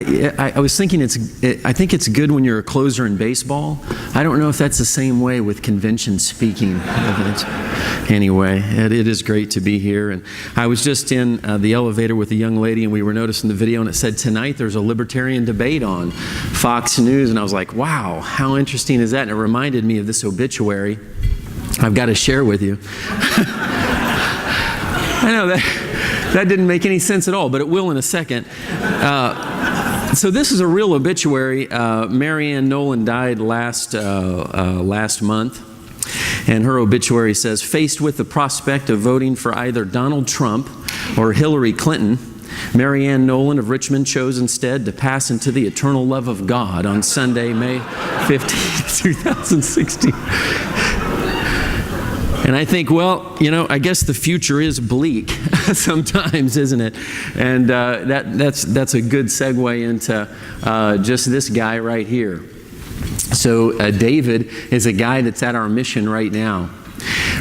I was thinking I think it's good when you're a closer in baseball. I don't know if that's the same way with convention speaking. Anyway, it is great to be here. And I was just in the elevator with a young lady, and we were noticing the video, and it said tonight there's a libertarian debate on Fox News, and I was like, wow, how interesting is that? And it reminded me of this obituary I've got to share with you. I know that didn't make any sense at all, but it will in a second. So this is a real obituary. Marianne Nolan died last month, and her obituary says, faced with the prospect of voting for either Donald Trump or Hillary Clinton, Marianne Nolan of Richmond chose instead to pass into the eternal love of God on Sunday, May 15, 2016. And I think, well, you know, I guess the future is bleak sometimes, isn't it? And that's a good segue into just this guy right here. So David is a guy that's at our mission right now.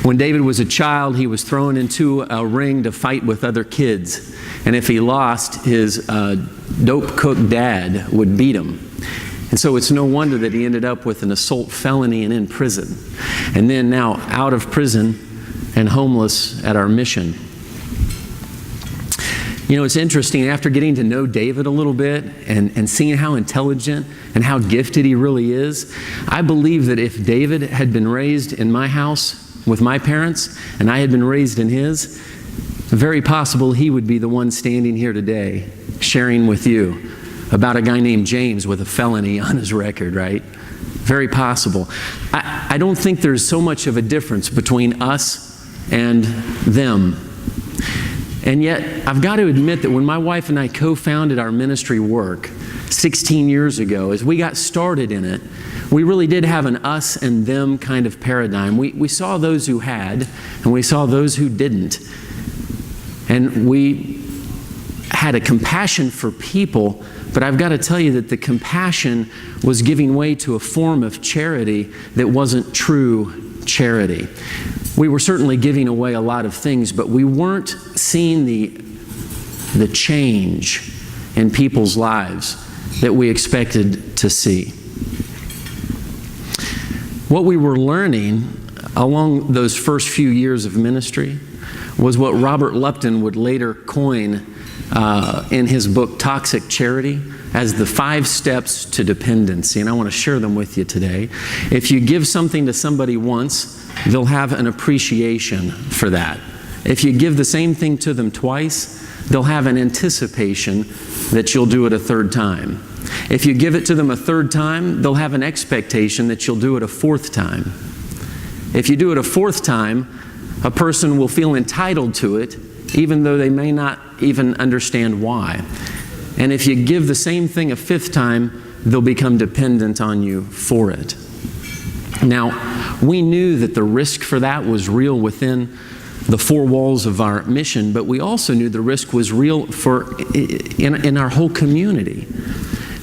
When David was a child, he was thrown into a ring to fight with other kids. And if he lost, his dope cook dad would beat him. And so it's no wonder that he ended up with an assault felony and in prison. And then now out of prison and homeless at our mission. You know, it's interesting, after getting to know David a little bit and seeing how intelligent and how gifted he really is, I believe that if David had been raised in my house with my parents and I had been raised in his, very possible he would be the one standing here today sharing with you about a guy named James with a felony on his record, right? Very possible. I don't think there's so much of a difference between us and them. And yet, I've got to admit that when my wife and I co-founded our ministry work 16 years ago, as we got started in it, we really did have an us and them kind of paradigm. We saw those who had, and we saw those who didn't. And we had a compassion for people, but I've got to tell you that the compassion was giving way to a form of charity that wasn't true charity. We were certainly giving away a lot of things, but we weren't seeing the change in people's lives that we expected to see. What we were learning along those first few years of ministry was what Robert Lupton would later coin in his book Toxic Charity as the 5 steps to dependency, and I want to share them with you today. If you give something to somebody once, they'll have an appreciation for that. If you give the same thing to them twice, they'll have an anticipation that you'll do it a third time. If you give it to them a third time, they'll have an expectation that you'll do it a fourth time. If you do it a fourth time, a person will feel entitled to it, even though they may not even understand why. And if you give the same thing a fifth time, they'll become dependent on you for it. Now, we knew that the risk for that was real within the 4 walls of our mission, but we also knew the risk was real in our whole community.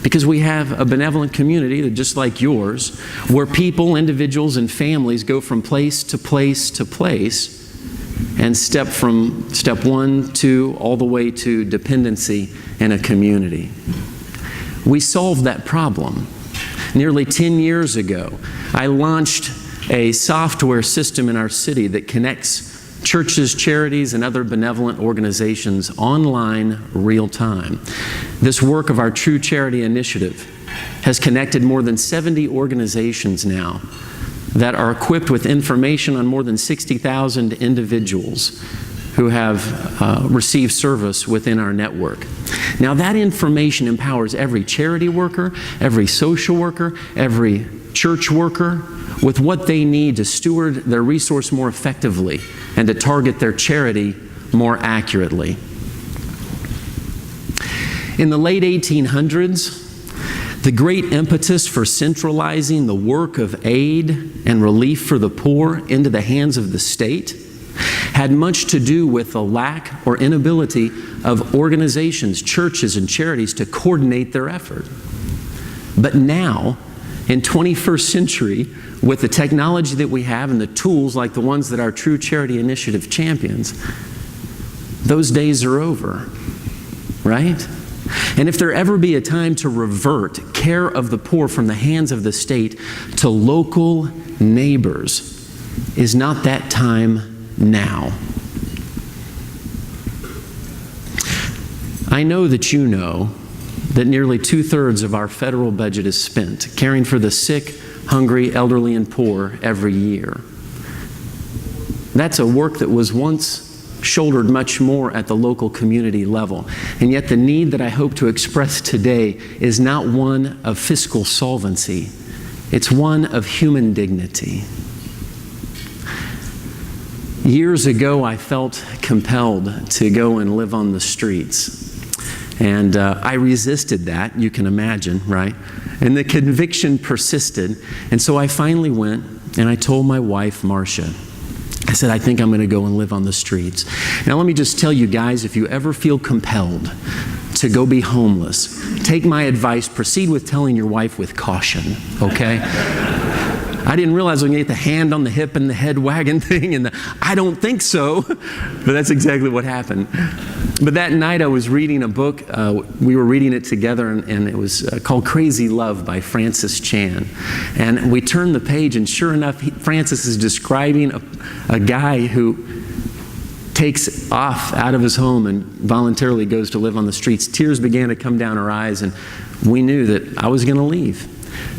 Because we have a benevolent community that, just like yours, where people, individuals, and families go from place to place to place and step from step 1, 2, all the way to dependency in a community. We solved that problem. Nearly 10 years ago, I launched a software system in our city that connects churches, charities, and other benevolent organizations online real time. This work of our True Charity Initiative has connected more than 70 organizations now that are equipped with information on more than 60,000 individuals who have received service within our network. Now, that information empowers every charity worker, every social worker, every church worker with what they need to steward their resource more effectively and to target their charity more accurately. In the late 1800s, the great impetus for centralizing the work of aid and relief for the poor into the hands of the state had much to do with the lack or inability of organizations, churches, and charities to coordinate their effort. But now, in 21st century, with the technology that we have and the tools like the ones that our True Charity Initiative champions, those days are over, right? And if there ever be a time to revert care of the poor from the hands of the state to local neighbors, is not that time now? I know that you know that nearly 2/3 of our federal budget is spent caring for the sick, hungry, elderly, and poor every year. That's a work that was once shouldered much more at the local community level. And yet the need that I hope to express today is not one of fiscal solvency. It's one of human dignity. Years ago, I felt compelled to go and live on the streets. And I resisted that, you can imagine, right? And the conviction persisted. And so I finally went and I told my wife, Marcia, I said, I think I'm going to go and live on the streets. Now let me just tell you guys, if you ever feel compelled to go be homeless, take my advice, proceed with telling your wife with caution, okay? I didn't realize I was going to get the hand on the hip and the head wagging thing and I don't think so, but that's exactly what happened. But that night I was reading a book, we were reading it together, and it was called Crazy Love by Francis Chan. And we turned the page, and sure enough, Francis is describing a guy who takes off out of his home and voluntarily goes to live on the streets. Tears began to come down our eyes, and we knew that I was going to leave.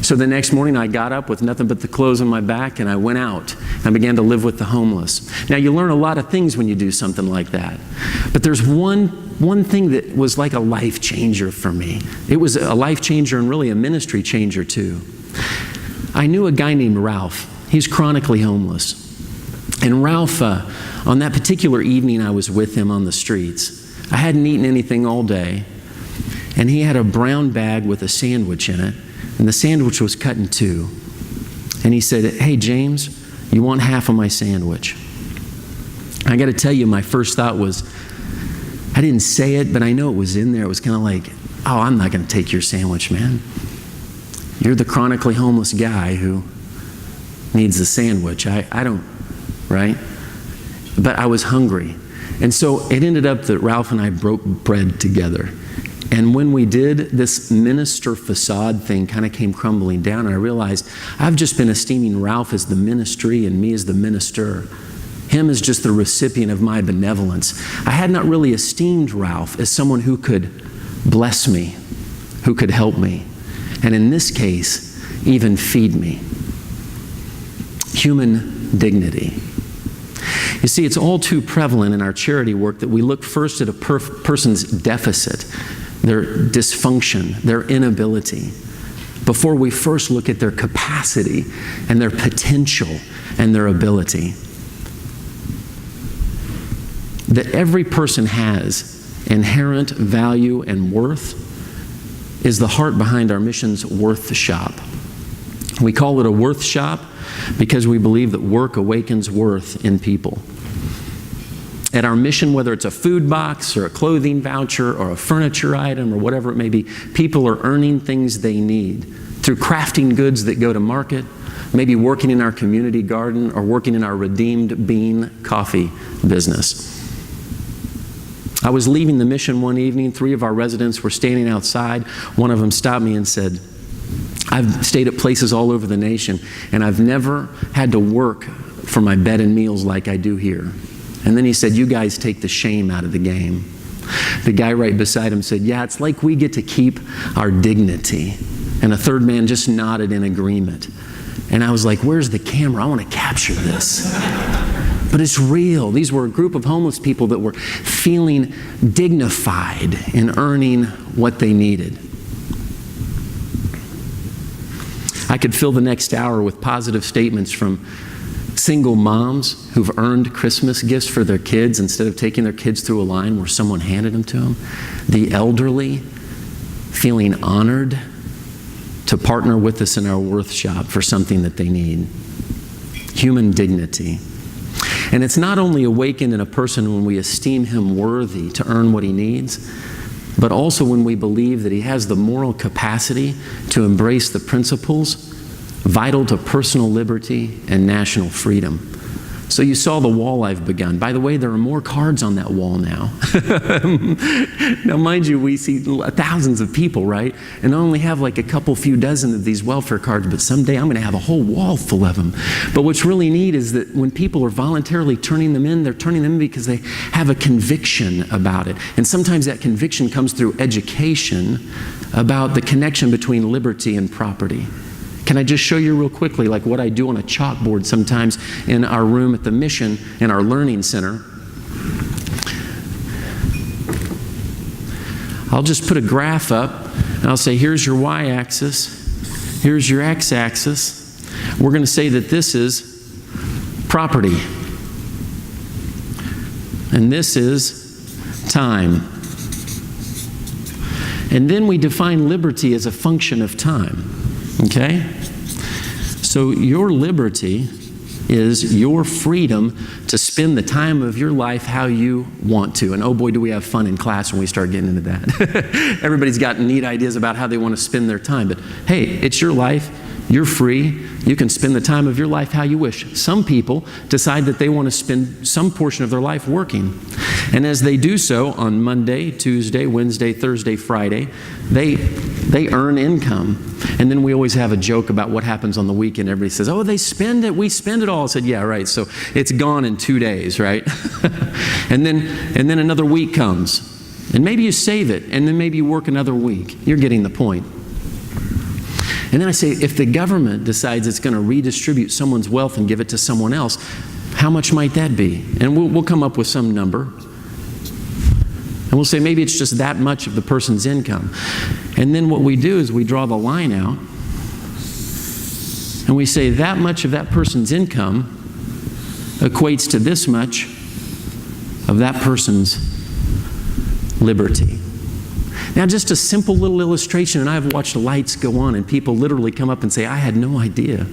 So the next morning I got up with nothing but the clothes on my back and I went out and I began to live with the homeless. Now you learn a lot of things when you do something like that. But there's one thing that was like a life changer for me. It was a life changer and really a ministry changer too. I knew a guy named Ralph. He's chronically homeless. And Ralph, on that particular evening I was with him on the streets, I hadn't eaten anything all day, and he had a brown bag with a sandwich in it. And the sandwich was cut in two. And he said, hey, James, you want half of my sandwich? I got to tell you, my first thought was, I didn't say it, but I know it was in there. It was kind of like, oh, I'm not going to take your sandwich, man. You're the chronically homeless guy who needs the sandwich. I don't, right? But I was hungry. And so it ended up that Ralph and I broke bread together. And when we did, this minister facade thing kind of came crumbling down, and I realized I've just been esteeming Ralph as the ministry and me as the minister. Him as just the recipient of my benevolence. I had not really esteemed Ralph as someone who could bless me, who could help me, and in this case, even feed me. Human dignity. You see, it's all too prevalent in our charity work that we look first at a person's deficit, their dysfunction, their inability, before we first look at their capacity and their potential and their ability. That every person has inherent value and worth is the heart behind our mission's Worth Shop. We call it a Worth Shop because we believe that work awakens worth in people. At our mission, whether it's a food box or a clothing voucher or a furniture item or whatever it may be, people are earning things they need through crafting goods that go to market, maybe working in our community garden or working in our Redeemed Bean coffee business. I was leaving the mission one evening. 3 of our residents were standing outside. One of them stopped me and said, I've stayed at places all over the nation, and I've never had to work for my bed and meals like I do here. And then he said, you guys take the shame out of the game. The guy right beside him said, yeah, it's like we get to keep our dignity. And a third man just nodded in agreement. And I was like, where's the camera? I want to capture this. But it's real. These were a group of homeless people that were feeling dignified in earning what they needed. I could fill the next hour with positive statements from single moms who've earned Christmas gifts for their kids instead of taking their kids through a line where someone handed them to them. The elderly feeling honored to partner with us in our Worth Shop for something that they need. Human dignity. And it's not only awakened in a person when we esteem him worthy to earn what he needs, but also when we believe that he has the moral capacity to embrace the principles vital to personal liberty and national freedom. So you saw the wall I've begun. By the way, there are more cards on that wall now. Now, mind you, we see thousands of people, right? And I only have like a couple few dozen of these welfare cards, but someday I'm going to have a whole wall full of them. But what's really neat is that when people are voluntarily turning them in, they're turning them in because they have a conviction about it. And sometimes that conviction comes through education about the connection between liberty and property. Can I just show you real quickly like what I do on a chalkboard sometimes in our room at the Mission in our learning center? I'll just put a graph up and I'll say here's your y-axis, here's your x-axis. We're going to say that this is property and this is time. And then we define liberty as a function of time. Okay? So your liberty is your freedom to spend the time of your life how you want to. And oh boy, do we have fun in class when we start getting into that. Everybody's got neat ideas about how they want to spend their time. But hey, it's your life. You're free. You can spend the time of your life how you wish. Some people decide that they want to spend some portion of their life working. And as they do so on Monday, Tuesday, Wednesday, Thursday, Friday, they earn income. And then we always have a joke about what happens on the weekend. Everybody says, oh, they spend it. We spend it all. I said, yeah, right. So it's gone in 2 days, right? and then another week comes. And maybe you save it. And then maybe you work another week. You're getting the point. And then I say, if the government decides it's going to redistribute someone's wealth and give it to someone else, how much might that be? And we'll come up with some number. And we'll say maybe it's just that much of the person's income. And then what we do is we draw the line out. And we say that much of that person's income equates to this much of that person's liberty. Now, just a simple little illustration, and I've watched lights go on and people literally come up and say, I had no idea.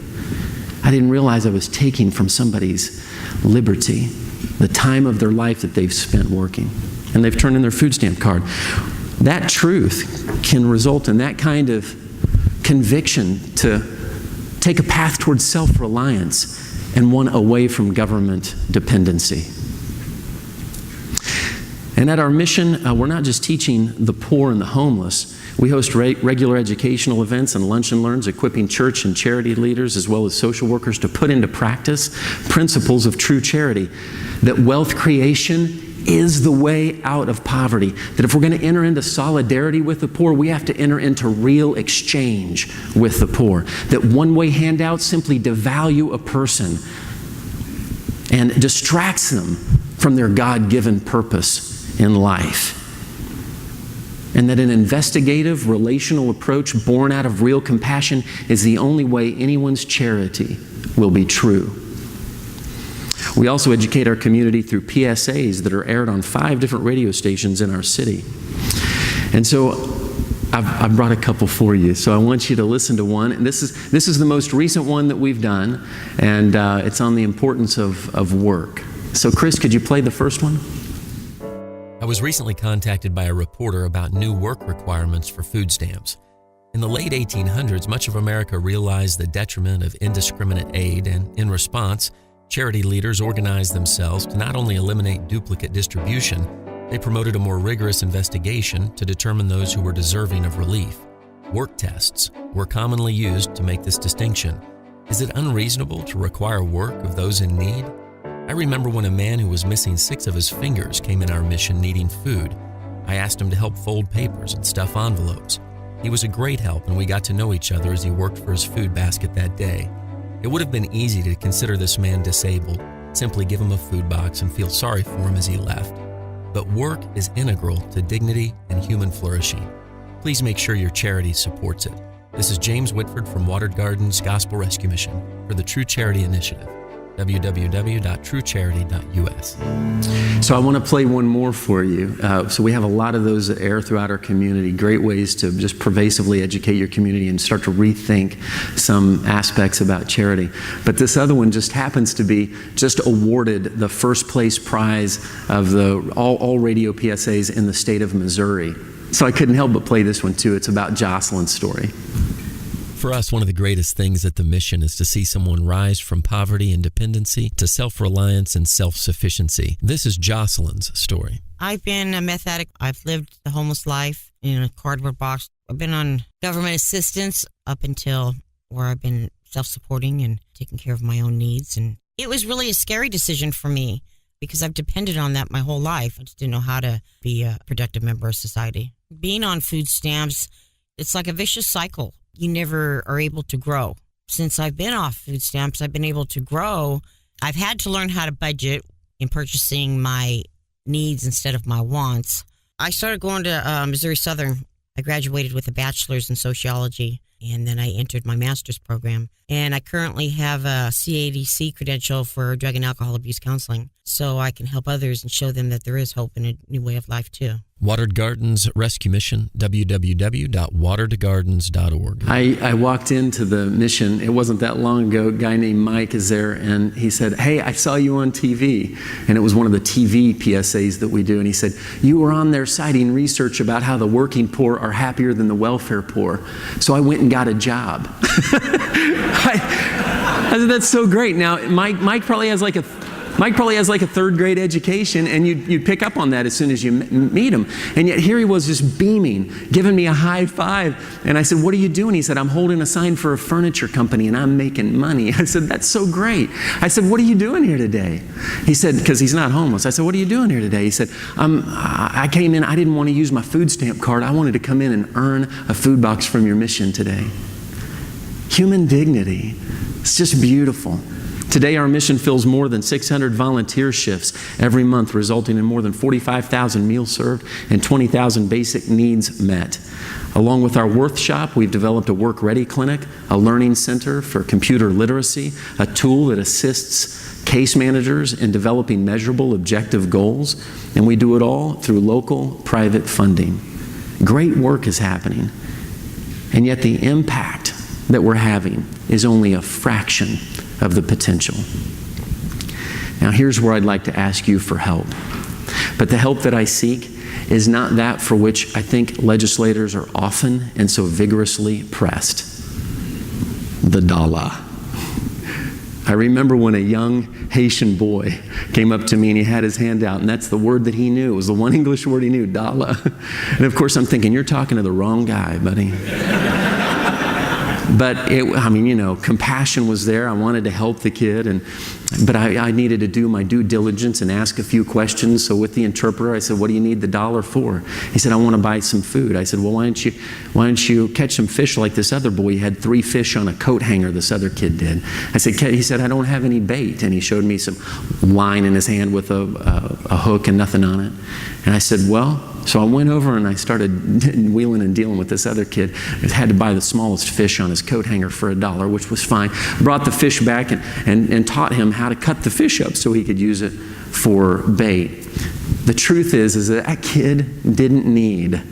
I didn't realize I was taking from somebody's liberty, the time of their life that they've spent working. And they've turned in their food stamp card. That truth can result in that kind of conviction to take a path towards self-reliance and one away from government dependency. And at our mission, we're not just teaching the poor and the homeless. We host regular educational events and lunch and learns, equipping church and charity leaders as well as social workers to put into practice principles of true charity. That wealth creation is the way out of poverty. That if we're going to enter into solidarity with the poor, we have to enter into real exchange with the poor. That one-way handouts simply devalue a person and distracts them from their God-given purpose in life. And that an investigative, relational approach born out of real compassion is the only way anyone's charity will be true. We also educate our community through PSAs that are aired on 5 different radio stations in our city. And so I've brought a couple for you. So I want you to listen to one. And this is the most recent one that we've done, and it's on the importance of work. So Chris, could you play the first one? I was recently contacted by a reporter about new work requirements for food stamps. In the late 1800s, much of America realized the detriment of indiscriminate aid, and in response, charity leaders organized themselves to not only eliminate duplicate distribution, they promoted a more rigorous investigation to determine those who were deserving of relief. Work tests were commonly used to make this distinction. Is it unreasonable to require work of those in need? I remember when a man who was missing 6 of his fingers came in our mission needing food. I asked him to help fold papers and stuff envelopes. He was a great help, and we got to know each other as he worked for his food basket that day. It would have been easy to consider this man disabled, simply give him a food box and feel sorry for him as he left. But work is integral to dignity and human flourishing. Please make sure your charity supports it. This is James Whitford from Watered Gardens Gospel Rescue Mission for the True Charity Initiative. www.truecharity.us. So I want to play one more for you. So we have a lot of those that air throughout our community. Great ways to just pervasively educate your community and start to rethink some aspects about charity. But this other one just happens to be just awarded the first place prize of the all radio PSAs in the state of Missouri. So I couldn't help but play this one too. It's about Jocelyn's story. For us, one of the greatest things at the mission is to see someone rise from poverty and dependency to self-reliance and self-sufficiency. This is Jocelyn's story. I've been a meth addict. I've lived the homeless life in a cardboard box. I've been on government assistance up until where I've been self-supporting and taking care of my own needs. And it was really a scary decision for me because I've depended on that my whole life. I just didn't know how to be a productive member of society. Being on food stamps, it's like a vicious cycle. You never are able to grow. Since I've been off food stamps, I've been able to grow. I've had to learn how to budget in purchasing my needs instead of my wants. I started going to Missouri Southern. I graduated with a bachelor's in sociology, and then I entered my master's program. And I currently have a CADC credential for drug and alcohol abuse counseling, so I can help others and show them that there is hope in a new way of life, too. Watered Gardens Rescue Mission, www.wateredgardens.org. I walked into the mission, it wasn't that long ago, a guy named Mike is there, and he said, "Hey, I saw you on TV." And it was one of the TV PSAs that we do, and he said, "You were on there citing research about how the working poor are happier than the welfare poor." So I went and got a job. I said, "That's so great." Now, Mike probably has like a third grade education, and you'd pick up on that as soon as you meet him. And yet here he was just beaming, giving me a high five. And I said, "What are you doing?" He said, "I'm holding a sign for a furniture company and I'm making money." I said, "That's so great." I said, "What are you doing here today?" He said, because he's not homeless. I said, "What are you doing here today?" He said, I came in, I didn't want to use my food stamp card. I wanted to come in and earn a food box from your mission today. Human dignity. It's just beautiful. Today, our mission fills more than 600 volunteer shifts every month, resulting in more than 45,000 meals served and 20,000 basic needs met. Along with our Worth Shop, we've developed a work-ready clinic, a learning center for computer literacy, a tool that assists case managers in developing measurable, objective goals, and we do it all through local private funding. Great work is happening, and yet the impact that we're having is only a fraction of the potential. Now here's where I'd like to ask you for help. But the help that I seek is not that for which I think legislators are often and so vigorously pressed. The dollar. I remember when a young Haitian boy came up to me and he had his hand out, and that's the word that he knew. It was the one English word he knew, dollar. And of course I'm thinking, you're talking to the wrong guy, buddy. But compassion was there. I wanted to help the kid, but I needed to do my due diligence and ask a few questions. So with the interpreter, I said, "What do you need the dollar for?" He said, "I want to buy some food." I said, "Well, why don't you catch some fish like this other boy? He had 3 fish on a coat hanger, this other kid did." He said, "I don't have any bait." And he showed me some line in his hand with a hook and nothing on it. And I said, so I went over and I started wheeling and dealing with this other kid. I had to buy the smallest fish on his coat hanger for $1, which was fine. Brought the fish back and taught him how to cut the fish up so he could use it for bait. The truth is that kid didn't need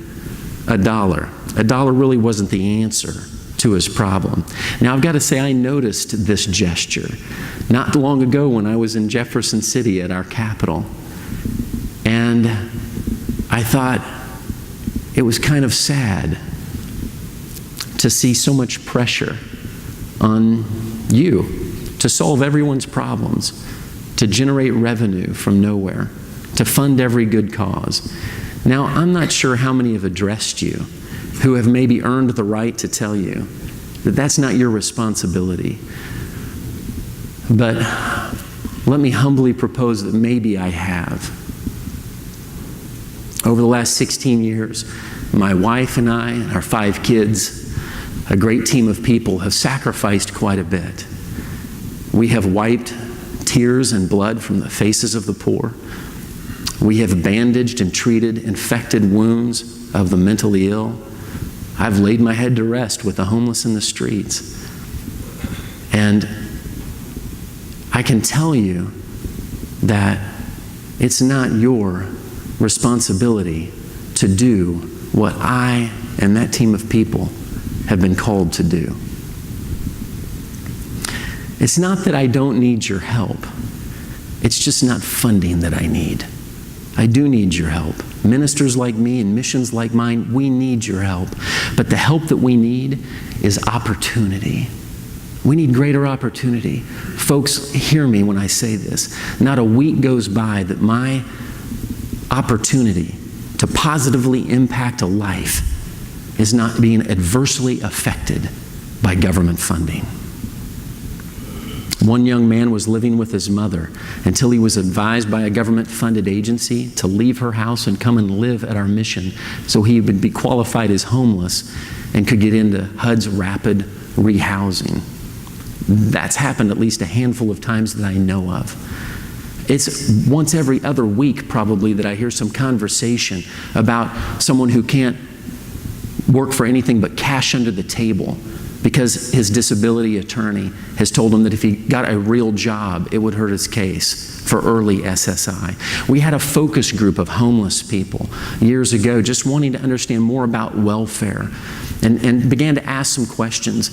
$1. $1 really wasn't the answer to his problem. Now I've got to say, I noticed this gesture not long ago when I was in Jefferson City at our Capitol. And I thought it was kind of sad to see so much pressure on you to solve everyone's problems, to generate revenue from nowhere, to fund every good cause. Now, I'm not sure how many have addressed you who have maybe earned the right to tell you that that's not your responsibility. But let me humbly propose that maybe I have. Over the last 16 years, my wife and I, and our 5 kids, a great team of people, have sacrificed quite a bit. We have wiped tears and blood from the faces of the poor. We have bandaged and treated infected wounds of the mentally ill. I've laid my head to rest with the homeless in the streets. And I can tell you that it's not your responsibility to do what I and that team of people have been called to do. It's not that I don't need your help. It's just not funding that I need. I do need your help. Ministers like me and missions like mine, we need your help. But the help that we need is opportunity. We need greater opportunity. Folks, hear me when I say this. Not a week goes by that my opportunity to positively impact a life is not being adversely affected by government funding. One young man was living with his mother until he was advised by a government-funded agency to leave her house and come and live at our mission so he would be qualified as homeless and could get into HUD's rapid rehousing. That's happened at least a handful of times that I know of. It's once every other week probably that I hear some conversation about someone who can't work for anything but cash under the table because his disability attorney has told him that if he got a real job, it would hurt his case for early SSI. We had a focus group of homeless people years ago just wanting to understand more about welfare and began to ask some questions.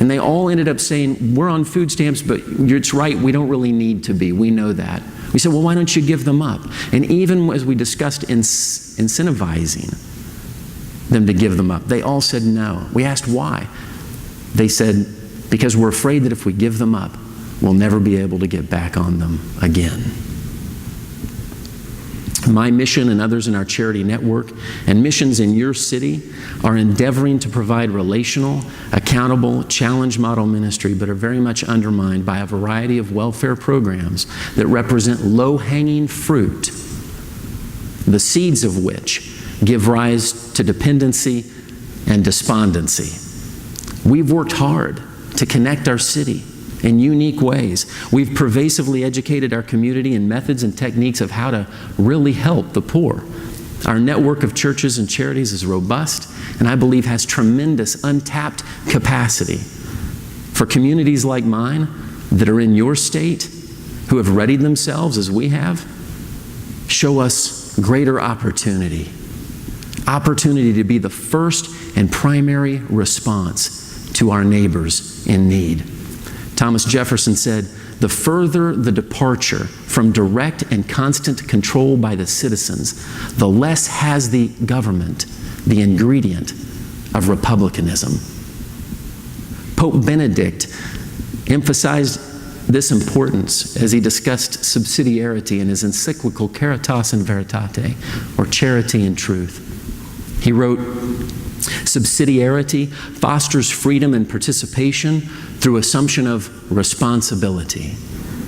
And they all ended up saying, we're on food stamps, but it's right, we don't really need to be. We know that. We said, well, why don't you give them up? And even as we discussed incentivizing them to give them up, they all said no. We asked why. They said, because we're afraid that if we give them up, we'll never be able to get back on them again. My mission and others in our charity network and missions in your city are endeavoring to provide relational, accountable, challenge model ministry, but are very much undermined by a variety of welfare programs that represent low-hanging fruit, the seeds of which give rise to dependency and despondency. We've worked hard to connect our city in unique ways. We've pervasively educated our community in methods and techniques of how to really help the poor. Our network of churches and charities is robust and I believe has tremendous untapped capacity. For communities like mine that are in your state, who have readied themselves as we have, show us greater opportunity. Opportunity to be the first and primary response to our neighbors in need. Thomas Jefferson said, the further the departure from direct and constant control by the citizens, the less has the government the ingredient of republicanism. Pope Benedict emphasized this importance as he discussed subsidiarity in his encyclical Caritas in Veritate, or Charity and Truth. He wrote, subsidiarity fosters freedom and participation through assumption of responsibility.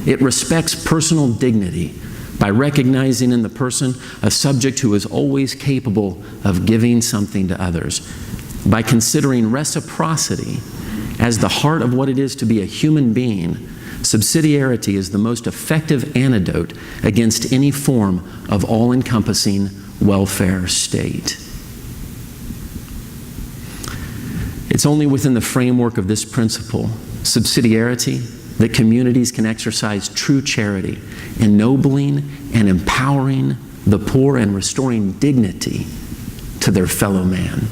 It respects personal dignity by recognizing in the person a subject who is always capable of giving something to others. By considering reciprocity as the heart of what it is to be a human being, subsidiarity is the most effective antidote against any form of all-encompassing welfare state. It's only within the framework of this principle, subsidiarity, that communities can exercise true charity, ennobling and empowering the poor and restoring dignity to their fellow man.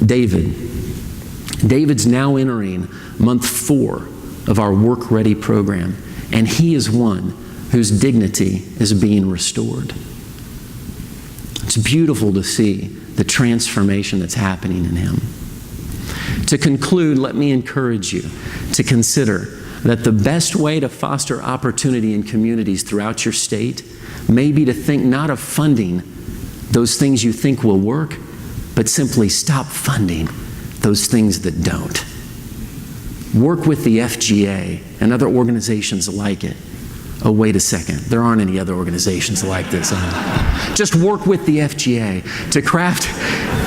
David's now entering month 4 of our Work Ready program, and he is one whose dignity is being restored. It's beautiful to see the transformation that's happening in him. To conclude, let me encourage you to consider that the best way to foster opportunity in communities throughout your state may be to think not of funding those things you think will work, but simply stop funding those things that don't. Work with the FGA and other organizations like it. Oh, wait a second. There aren't any other organizations like this. Just work with the FGA to craft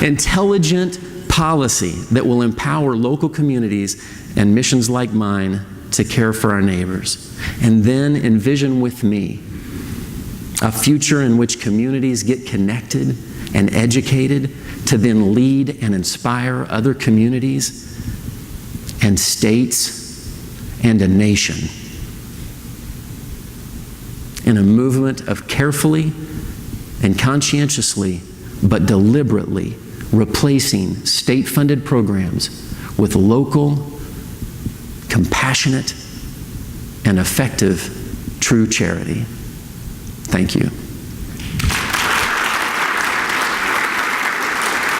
intelligent policy that will empower local communities and missions like mine to care for our neighbors. And then envision with me a future in which communities get connected and educated to then lead and inspire other communities and states and a nation in a movement of carefully and conscientiously but deliberately replacing state-funded programs with local, compassionate, and effective true charity. Thank you.